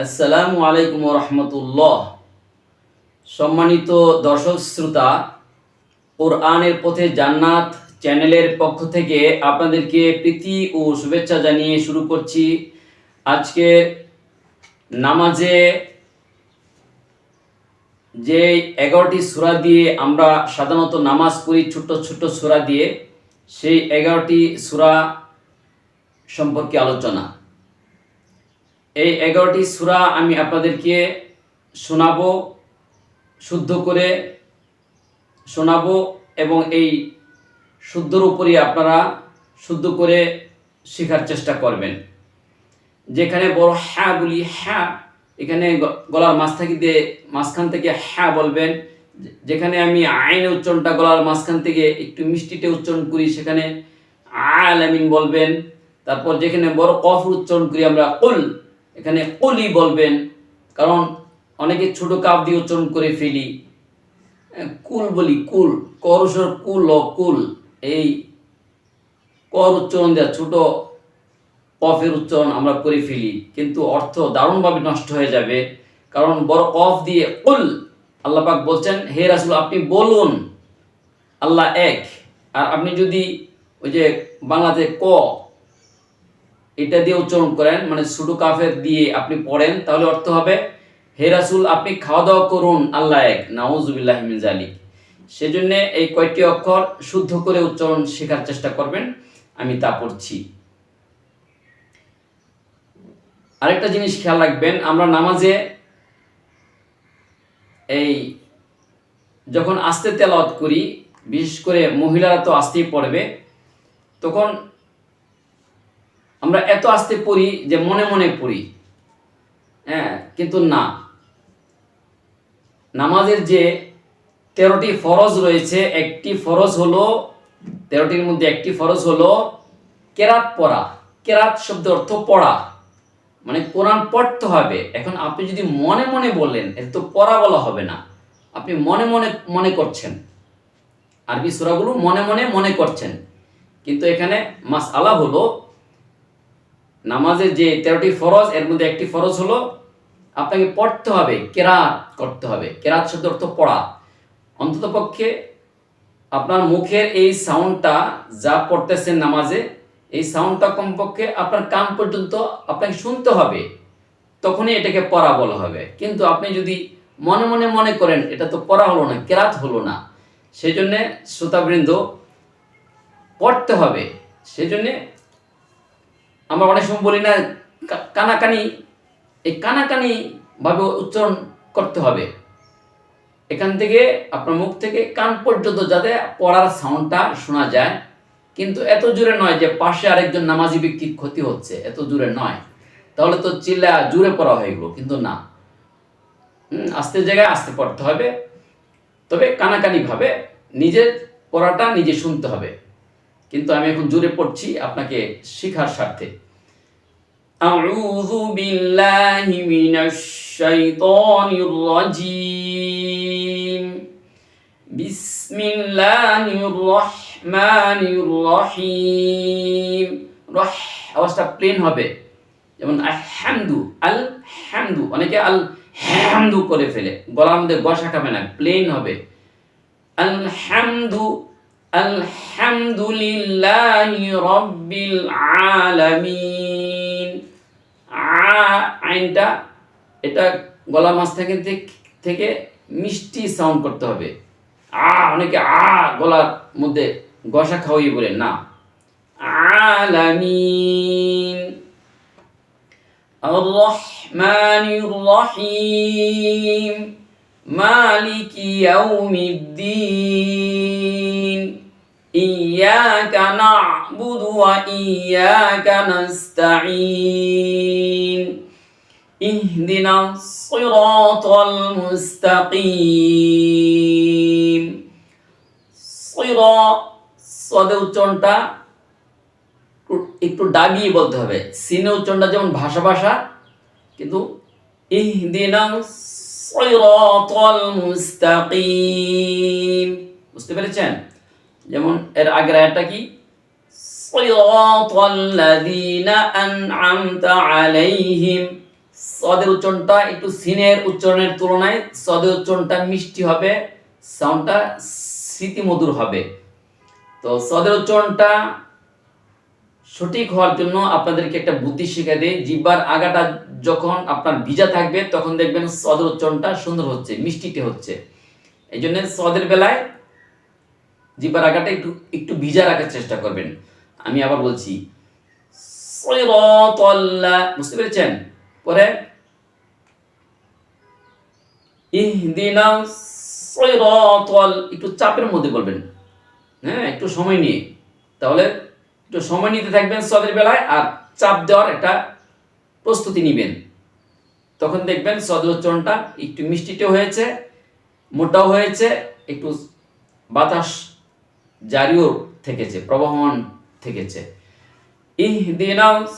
আসসালামু আলাইকুম রহমতুল্লাহ। সম্মানিত দর্শক শ্রোতা, কোরআনের পথে জান্নাত চ্যানেলের পক্ষ থেকে আপনাদেরকে প্রীতি ও শুভেচ্ছা জানিয়ে শুরু করছি আজকে নামাজে যে 11টি সূরা দিয়ে আমরা সাধারণত নামাজ পড়ি, ছোট্ট ছোট্ট সূরা দিয়ে, সেই 11টি সূরা সম্পর্কে আলোচনা। এই 11টি সূরা আমি আপনাদেরকে শোনাবো, শুদ্ধ করে শোনাবো এবং এই শুদ্ধর উপরই আপনারা শুদ্ধ করে শেখার চেষ্টা করবেন। যেখানে বড় হ্যাঁ বলি হ্যাঁ, এখানে গলার মাঝখান থেকে হ্যাঁ বলবেন। যেখানে আমি আইন উচ্চারণটা গলার মাঝখান থেকে একটু মিষ্টিতে উচ্চারণ করি, সেখানে আলামিন বলবেন। তারপর যেখানে বড় কফ উচ্চারণ করি আমরা কুল, এখানে কুলি বলবেন, কারণ অনেকে ছোট কাপ দিয়ে উচ্চারণ করে ফেলি, কুল বলি, কুল করসর কুল ও কুল, এই কর উচ্চারণ দেওয়া ছোট কফের উচ্চারণ আমরা করে ফেলি, কিন্তু অর্থ দারুণভাবে নষ্ট হয়ে যাবে। কারণ বড় কফ দিয়ে কুল, আল্লাহ পাক বলছেন হে রাসূল আপনি বলুন আল্লাহ এক। আর আপনি যদি ওই যে বাংলাতে ক এটা দিয়ে উচ্চারণ করেন, মানে ছোট কাফের দিয়ে আপনি পড়েন, তাহলে অর্থ হবে হে রাসূল আপনি খাওয়া দাওয়া করুন আল্লাহ এক, নাউযুবিল্লাহি মিন যালিক। সেজন্য এই কয়টি অক্ষর শুদ্ধ করে উচ্চারণ শেখার চেষ্টা করবেন। আমি তা পড়ছি। আরেকটা জিনিস খেয়াল রাখবেন, আমরা নামাজে এই যখন আস্তে তেলাওয়াত করি, বিশেষ করে মহিলারা তো আস্তেই পড়বে, তখন আমরা এত আস্তে পড়ি যে মনে মনে পড়ি, হ্যাঁ, কিন্তু না। নামাজের যে 13টি ফরজ রয়েছে, একটি ফরজ হলো 13টির মধ্যে একটি ফরজ হলো কেরাত পড়া। কেরাত শব্দের অর্থ পড়া, মানে কোরআন পড়তে হবে। এখন আপনি যদি মনে মনে বললেন, এটা তো পড়া বলা হবে না, আপনি মনে মনে মনে করছেন, আরবি সূরাগুলো মনে মনে মনে করছেন। কিন্তু এখানে মাসআলা হলো নামাজের যে 13টি ফরজ, এর মধ্যে একটি ফরজ হলো আপনাকে পড়তে হবে, কেরাত করতে হবে। কেরাত শব্দের অর্থ পড়া। অন্ততপক্ষে আপনার মুখের এই সাউন্ডটা যা পড়তেছেন নামাজে, এই সাউন্ডটা কমপক্ষে আপনার কান পর্যন্ত আপনাকে শুনতে হবে, তখনই এটাকে পড়া বলা হবে। কিন্তু আপনি যদি মনে মনে মনে করেন, এটা তো পড়া হলো না, কেরাত হলো না। সেই জন্যে শ্রোতাবৃন্দ পড়তে হবে। সেই জন্যে আমরা অনেক সময় বলি না কানাকানি, এই কানাকানি ভাবে উচ্চারণ করতে হবে। এখান থেকে আপনার মুখ থেকে কান পর্যন্ত যাতে পড়ার সাউন্ডটা শোনা যায়, কিন্তু এত জোরে নয় যে পাশে আরেকজন নামাজি ব্যক্তির ক্ষতি হচ্ছে, এত জোরে নয়, তাহলে তো চিল্লা জোরে পড়া হয়ে গেল। কিন্তু না, আস্তে জায়গায় আস্তে পড়তে হবে, তবে কানাকানি ভাবে নিজের পড়াটা নিজে শুনতে হবে। কিন্তু আমি এখন জোরে পড়ছি আপনাকে শেখার স্বার্থে। আউযু বিল্লাহি মিনাশ শাইতানির রাজীম। বিসমিল্লাহির রহমানির রহিম। আওয়াজটা প্লেন হবে, যেমন আলহামদু, আল হামদু, অনেকে আল হামদু করে ফেলে, গলার মধ্যে গসা খাবে না, প্লেন হবে আলহামদু, আলহামদুলিল্লাহি রাব্বিল আলামিন। আইনটা এটা গলা মাছ থেকে মিষ্টি সাউন্ড করতে হবে। অনেকে গলার মধ্যে গসা খাওয়াই বলে না, আলামিন। আর-রহমানির রহিম, মালিকি ইয়াউমিদ্দিন, ইয়াকা না'বুদু ওয়া ইয়াকা নাস্তাঈন, ইহদিনাস সিরাতাল মুস্তাকিম। সদে উচ্চারণটা একটু দাবিয়ে বলতে হবে। সিনে উচ্চারণটা যেমন ভাষা ভাষা, কিন্তু ইহদিনাস সিরাতাল মুস্তাকিম, বুঝতে পেরেছেন? যেমন এর আগের আয়াতটা কি, সিরাতাল লাযিনা আন'আমতা আলাইহিম, সদের উচ্চারণটা একটু সিনের উচ্চারণের তুলনায় সদের উচ্চারণটা মিষ্টি হবে, সাউন্ডটা স্মৃতিমধুর হবে। তো সদের উচ্চারণটা সঠিক হওয়ার জন্য আপনাদেরকে একটা বুদ্ধি শিখিয়ে দেয়। জিহ্বার আগাটা যখন আপনার ভিজা থাকবে তখন দেখবেন সদের উচ্চারণটা সুন্দর হচ্ছে, মিষ্টিতে হচ্ছে। এই জন্য সদের বেলায় জিহ্বার আগাটা একটু একটু ভিজা রাখার চেষ্টা করবেন। আমি আবার বলছি, বুঝতে পেরেছেন? পরে ইহদিনাস সিরাতাল, একটু চাপের মধ্যে বলবেন, হ্যাঁ, একটু সময় নিয়ে। তাহলে একটু সময় নিতে থাকবেন সদের বেলায়, আর চাপ দেওয়ার একটা প্রস্তুতি নেবেন। তখন দেখবেন সদের উচ্চারণটা একটু মিষ্টিতে হয়েছে, মোটাও হয়েছে, একটু বাতাস জারিও থেকেছে, প্রবাহমান থেকেছে। ইহদিনাস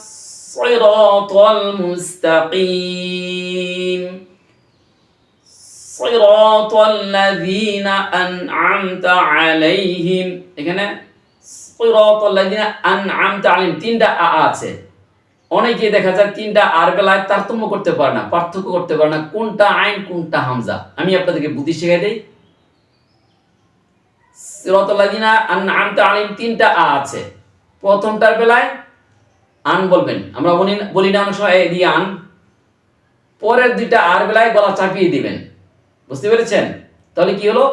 সিরাতাল মুস্তাকিম সিরাতাল্লাযীনা আন'আমতা আলাইহিম। এখানে সিরাতাল্লাযীনা আন'আমতা আলাইহিম তিনটা আছে। অনেকে দেখা যায় তিনটা আর বেলায় তারতম্য করতে পারে না, পার্থক্য করতে পারে না, কোনটা আইন কোনটা হামজা। আমি আপনাদেরকে বুদ্ধি শিখিয়ে দেই। সিরাতাল্লাযীনা আন'আমতা আলাইহিম তিনটা আছে। প্রথমটার বেলায় আন বলবেন, আমরা বলি না অনেক সময় এদিকে আন। পরের দুইটা আর বেলায় গলা চাপিয়ে দিবেন। বুঝতে পেরেছেন? তাহলে কি হলো?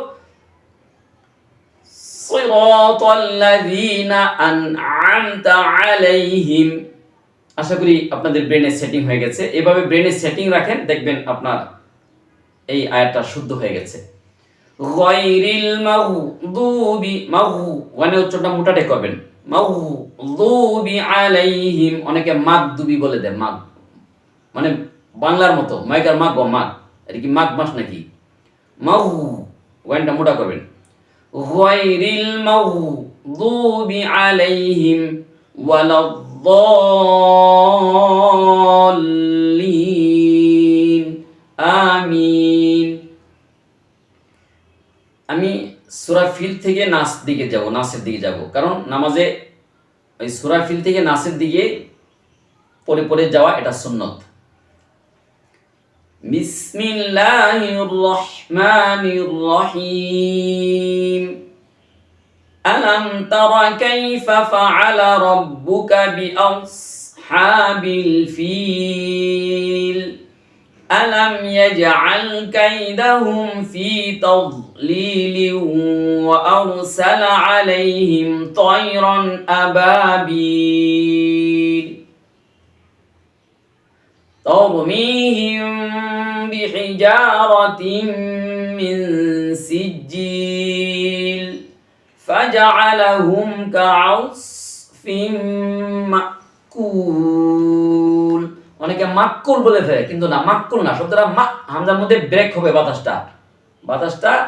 সিরাতাল্লাযীনা আন'আমতা আলাইহিম। আশা করি আপনাদের ব্রেনের সেটিং হয়ে গেছে। এভাবে ব্রেনের সেটিং রাখেন, দেখবেন আপনার এই আয়াতটা শুদ্ধ হয়ে গেছে। গায়রিল মাগদুবি, ওয়ানে উচ্চারণটা মোটাটে করবেন। মাগদুবি আলাইহিম, অনেকে মাগদুবি বলে দেয়, মাগ মানে বাংলার মতো মাইকার মাগ বা মাগ, এটা কি মাঘ মাস নাকি? ওয়ানটা মোটা করবেন। গায়রিল মাগদুবি আলাইহিম ওয়ালাদ-দাল্লিন, আমিন। আমি সূরা ফিল থেকে নাসের দিকে যাব, কারণ নামাজে ওই সূরা ফিল থেকে নাসের দিকে পরে পরে যাওয়া এটা সুন্নত। বিসমিল্লাহির রহমানির রহিম। আলাম তারা কাইফা ফাআলা রাব্বুকা বিআসহাবিল ফিল আলাম ইয়াজআল কাইদাহুম ফি তাদলিলিন ওয়া আরসালা আলাইহিম তায়রান আবাবিল তরমিহিম বিহিজারাতিন মিন সিজ্জিল ফাজআলাহুম কাআসফিন মাকুল। অনেকে মাক্কুল বলে ফেলে, কিন্তু না, মাক্কুল না, শব্দটা হামজার মধ্যে ব্রেক হবে, বাতাসটা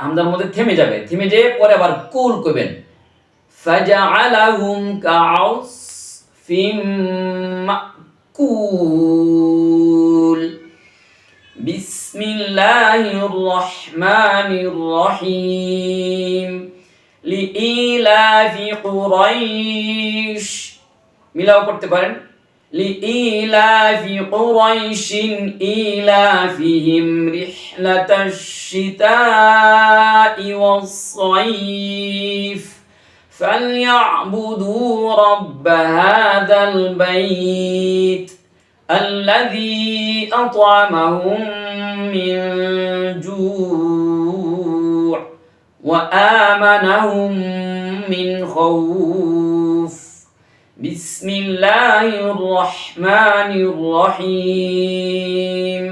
হামজার মধ্যে থেমে যাবে, থেমে যেয়ে পরে আবার কুল করবেন। ফাজআলাহুম কাআসফিন মাকুল। বিসমিল্লাহির রহমানির রহিম। লিইলাফি কুরাইশ, মিলাও করতে পারেন। লিইলাফি কুরাইশিন ইলাফিহিম রিহলাতাশ শিতাই ওয়াস সাইফ ফালইয়াবুদু রাব্ব হাযাল বাইত আল্লাযী আত'আমাহুম মিন জু' ওয়া আমানাহুম মিন খাউফ। বিসমিল্লাহির রহমানির রহিম।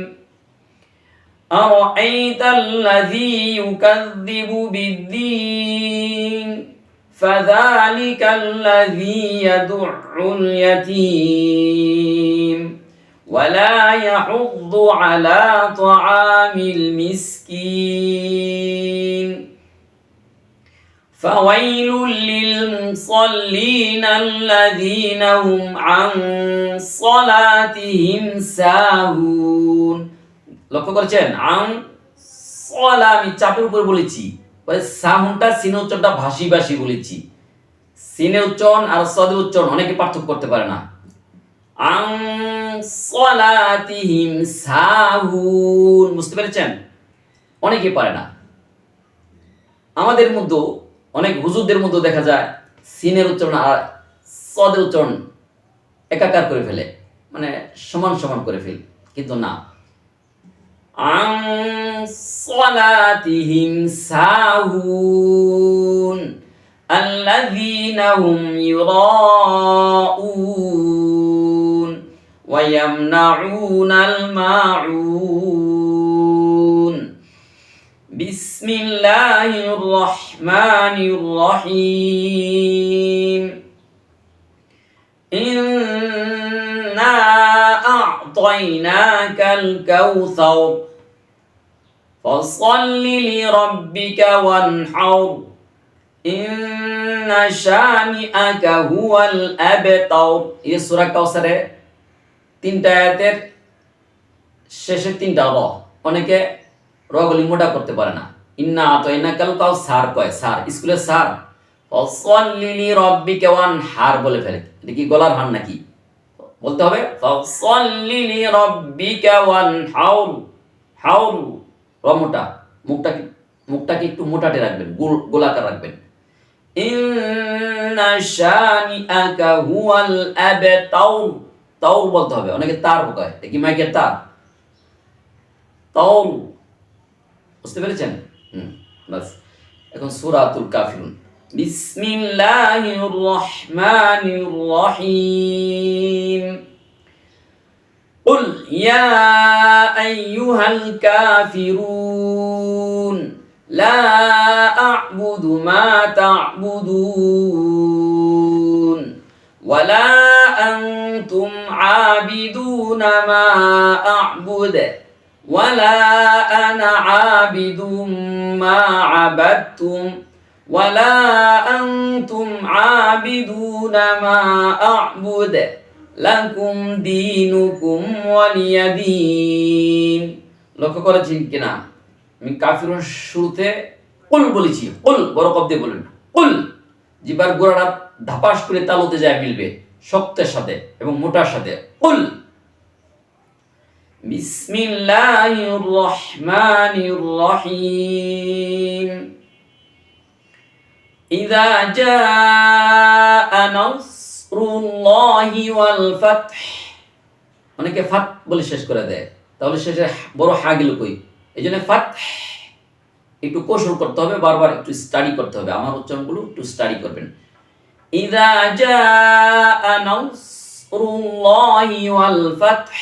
আরাআইতাল্লাযী ইউকাযযিবু বিদ্দীন ফাযালিকাল্লাযী ইয়াদু'উল ইয়াতীম ওয়া লা ইয়াহুদ্দু আলা তা'আমিল মিসকিন ফাওয়াইলুল লিল মুসাল্লিন আল্লাযীনা হুম আন সালাতিহিম সাহুন। লক্ষ্য করেছেন? আন সলা আমি চাপের উপর বলেছি, সাহুনটা সিনের উচ্চারণটা ভাসি বলেছি। সিনের উচ্চারণ আর সদের উচ্চারণ অনেকে পার্থক্য করতে পারে না। আন সালাতিহিম সাহুন। বুঝতে পেরেছেন? অনেকে পারে না। আমাদের মধ্যে অনেক হুজুরদের মধ্যে দেখা যায় সিনের উচ্চারণ আর সদের উচ্চারণ একাকার করে ফেলে, মানে সমান সমান করে ফেলে, কিন্তু না। আন সালাতিহিম সাহুন আল্লাযীনা হুম ইউরাউন ওয়া ইয়ামনাউনাল মাউন। বিসমিল্লাহির রহমানির রহিম। ইন্না আ'তাইনাকাল কাউসার ফাসাল্লি লিরাব্বিকা ওয়ানহার ইন্না শানিআকা হুয়াল আবতার। এই সূরা কাউসারে তিনটা আয়াতের শেষের তিনটা র, অনেকে রগুলি মোটা করতে পারে না। ইন্না আ'তাইনাকাল কাউসার কয়, সার স্কুলের সার। ফাসাল্লি লিরাব্বিকা ওয়ানহার বলে ফেলে। এটা কি গলার হার নাকি? বলতে হবে ফাসাল্লি লিরাব্বিকা ওয়ানহার। হাউর র মোটা, মুখটাকে একটু মোটাটে রাখবেন, গোলাকার রাখবেন। ইন্না শানিআকা হুয়াল আবতার। তাও বলতে হবে, অনেকে তার কয়, কি মাইকের তার? তাও। বুঝতে পেরেছেন? বাস। এখন সূরাতুল কাফিরুন। বিসমিল্লাহির রহমানির রহিম। قل يا أيها الكافرون لا أعبد ما تعبدون ولا أنتم عابدون ما أعبد ولا أنا عابد ما عبدتم ولا أنتم عابدون ما أعبد লাকুম দীনুকুম ওয়ালিয়া দীন। লক্ষ্য করেছেন কিনা আমি কাফিরুন শুরুতে কুল বলেছি। কুল বড় কব দিয়ে বলেন, কুল। জিবার গোড়াটা ধাপাস করে তালুতে যায় মিলবে শক্তের সাথে এবং মোটার সাথে। কুল। বিসমিল্লাহির রহমানির রহিম। ইযা জাআ নাসরুল্লাহি ওয়াল ফাতহ। অনেকে ফাত বলে শেষ করে দেয়, তাহলে শেষে বড় হা গেল কই? এই জন্য ফাতহ একটু কৌশল করতে হবে, বারবার একটু স্টাডি করতে হবে। আমার উচ্চারণগুলো একটু স্টাডি করবেন। ইযা জাআ নাসরুল্লাহি ওয়াল ফাতহ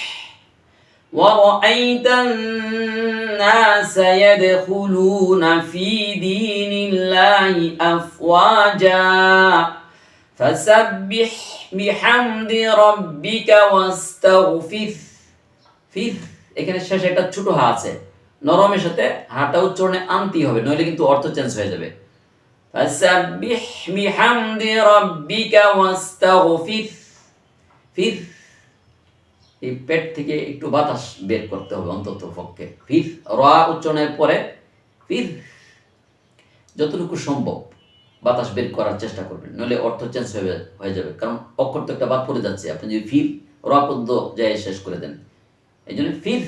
ওয়া রাআইতান নাসা ইয়াদখুলুনা ফি দীনিল্লাহি আফওয়াজা ফাসাব্বিহ বিহামদি রাব্বিকা ওয়াস্তাগফির। ফির এখানে শেষে একটা ছোট হা আছে, নরমের সাথে হাটা উচ্চারণে আনতেই হবে, নইলে কিন্তু অর্থ চেঞ্জ হয়ে যাবে। ফাসাব্বিহ বিহামদি রাব্বিকা ওয়াস্তাগফির। ফির এই পেট থেকে একটু বাতাস বের করতে হবে অন্তত পক্ষে। ফির র উচ্চারণের পরে ফির যতটুকু সম্ভব বাতাস বের করার চেষ্টা করবেন, নইলে অর্থ চেঞ্জ হয়ে যাবে। কারণ অক্ষর তো একটা বাদ পড়ে যাচ্ছে, আপনি যদি ফির র পদ্য যায় শেষ করে দেন। এই জন্য ফির।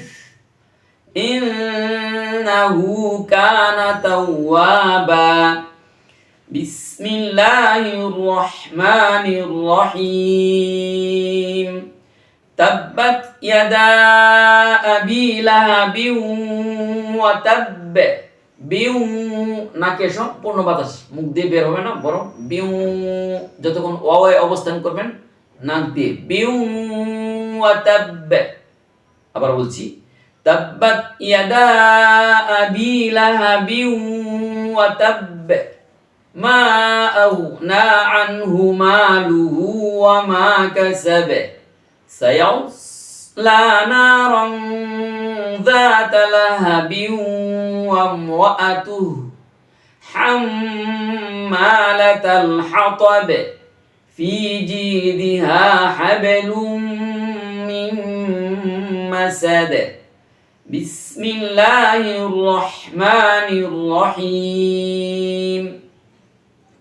ইন্নাহু কানা তাওয়াবা। বিসমিল্লাহির রহমানির রহিম। তাব্বাত ইয়াদা আবি লাহাবিন ওয়া তাব্ব। বিউ নাকে সম্পূর্ণ বাতাস মুখ দিয়ে বের হবে না, বরং বিউ যতক্ষণ ওয়ায় অবস্থান করবেন নাক দিয়ে। বিউ ওয়া তাব্ব। আবার বলছি, তাব্বাত ইয়াদা আবি লাহাবিন ওয়া তাব্ব মা আগনা আনহু মালুহু ওয়া মা কাসাব সায়াসলা নারান যাতা লাহাবিন ওয়া ইমরাআতুহু হাম্মালাতাল হাতাব ফি জিদিহা হাবলুম মিন মাসাদ। বিসমিল্লাহির রহমানির রহিম।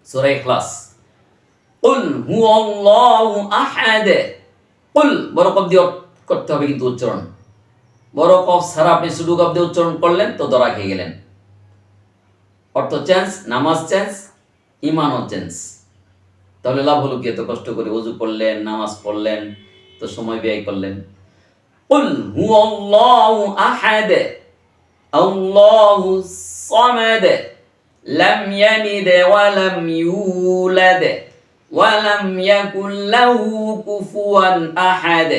সূরা ইখলাস। কুল হুয়াল্লাহু আহাদ। কুল বড় কফ দিয়ে করতে হবে কিন্তু উচ্চারণ। বড় কফ ছাড়া আপনি ছোট কফ দিয়ে উচ্চারণ করলেন তো ধরা খেয়ে গেলেন। অর্থ চেঞ্জ, নামাজ চেঞ্জ, ইমানও চেঞ্জ। তাহলে লাভ হলো কি? এত কষ্ট করে ওযু করলেন, নামাজ পড়লেন, তো সময় ব্যয় করলেন। কুল হুয়াল্লাহু আহাদ আল্লাহুস সামাদ লাম ইয়ালিদ ওয়া লাম ইউলাদ ওয়া লাম ইয়াকুল লাহু কুফুয়ান আহাদ।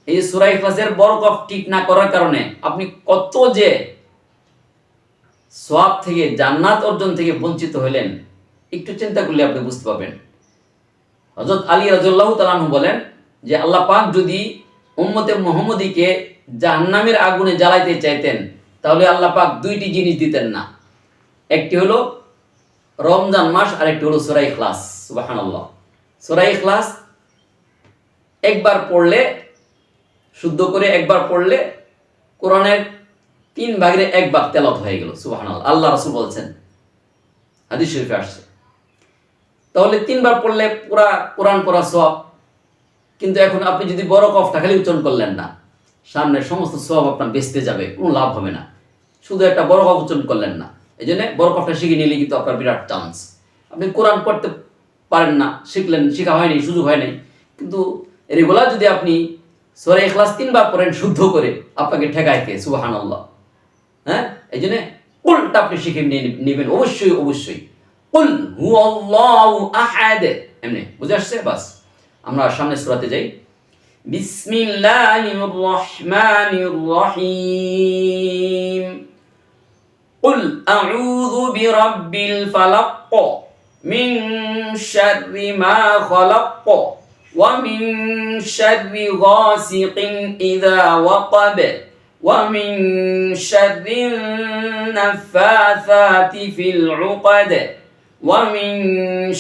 এই সূরা ইখলাসের বরকত ঠিক না করার কারণে আপনি কত যে সওয়াব থেকে, জান্নাত অর্জন থেকে বঞ্চিত হলেন, একটু চিন্তা করলে আপনি বুঝতে পারবেন। হযরত আলী রাদিয়াল্লাহু তাআলা আনহু বলেন যে আল্লাহ পাক যদি উম্মতে মুহাম্মদীকে জাহান্নামের আগুনে জ্বালাইতে চাইতেন তাহলে আল্লাহ পাক দুইটি জিনিস দিতেন না। একটি হলো রমজান মাস, আর একটি হলো সূরা ইখলাস। সুবহানাল্লাহ। সূরা ইখলাস একবার পড়লে, শুদ্ধ করে একবার পড়লে কোরআনের 3 ভাগের 1 ভাগ তেলাওয়াত হয়ে গেল। সুবহানাল্লাহ। আল্লাহ রাসূল বলছেন, হাদিস শরীফে আসছে। তাহলে 3 বার পড়লে পুরা কোরআন পড়া সওয়াব। কিন্তু এখন আপনি যদি বড় কফটা খালি উচ্চারণ করলেন না, সামনের সমস্ত সওয়াব আপনার বেঁচতে যাবে, কোনো লাভ হবে না। শুধু একটা বড় কফ উচ্চারণ করলেন না, এই জন্য বড় কফটা শিখে নিলে কিন্তু আপনার বিরাট চান্স। আপনি কোরআন পড়তে পারেন না, শিখলেন, শিখা হয়নি, সুযোগ হয় নাই, কিন্তু রেগুলার যদি আপনি সূরা ইখলাস 3 বার পড়েন শুদ্ধ করে, আপনাকে ঠেকায় কে? সুবহানাল্লাহ। হ্যাঁ, এই জন্য কুলটা আপনি শিখে নেবেন অবশ্যই অবশ্যই। কুল হুয়াল্লাহু আহাদ, এমনি বুঝে আসছে? বাস, আমরা সামনে সূরাতে যাই। বিসমিল্লাহির রহমানির রহিম। কুল আউযু বিরাব্বিল ফালাক মিন শাররি মা খালাক ওয়া মিন শাররি গাসিকিন ইযা ওয়াকাব ওয়া মিন শাররিন নাফাসাতি ফিল উকাদ ওয়া মিন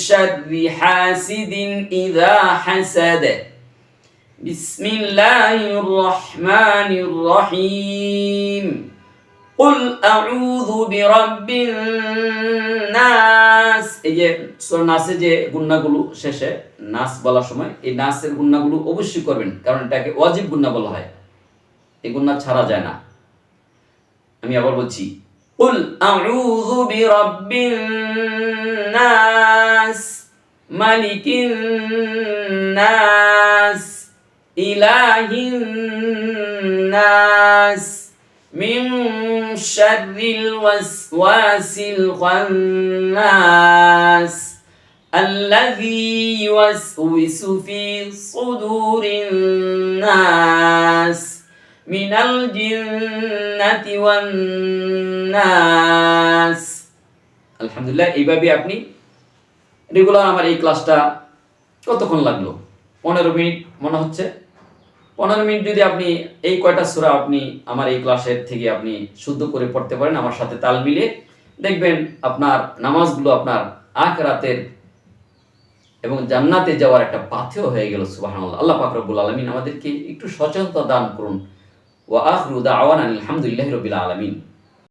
শাররি হাসিদিন ইযা হাসাদ। বিসমিল্লাহির রহমানির রহিম। কুল আউযু বিরাব্বিন নাস। এই যে সূরা নাসে যে গুণনাগুলো শেষে নাস বলার সময় এই নাসের গুণনাগুলো অবশ্যই করবেন, কারণ এটাকে ওয়াজিব গুণনা বলা হয়, এই গুণনা ছাড়া যায় না। আমি আবার বলছি, কুল আউযু বিরাব্বিন নাস মালিকিন নাস ইলাহিন নাস মিন শাররিল ওয়াসওয়াসিল খান্নাস আল্লাযী ইউওয়াসওয়িসু ফি সুদুরিন নাস মিনাল জিন্নাতি ওয়ান নাস। আলহামদুলিল্লাহ। এইভাবে আপনি রেগুলার, আমার এই ক্লাসটা কতক্ষণ লাগলো? 15 মিনিট মনে হচ্ছে। 15 মিনিট যদি আপনি এই কয়টা সূরা আপনি আমার এই ক্লাসের থেকে আপনি শুদ্ধ করে পড়তে পারেন, আমার সাথে তাল মিলে, দেখবেন আপনার নামাজগুলো আপনার আখিরাতের এবং জান্নাতে যাওয়ার একটা পাথেয় হয়ে গেল। সুবহানাল্লাহ। আল্লাহ পাক রব্বুল আলামিন আমাদেরকে একটু সচেতনতা দান করুন। ওয়া আখিরু দাওয়ানা আলহামদুলিল্লাহি রাব্বিল আলামিন।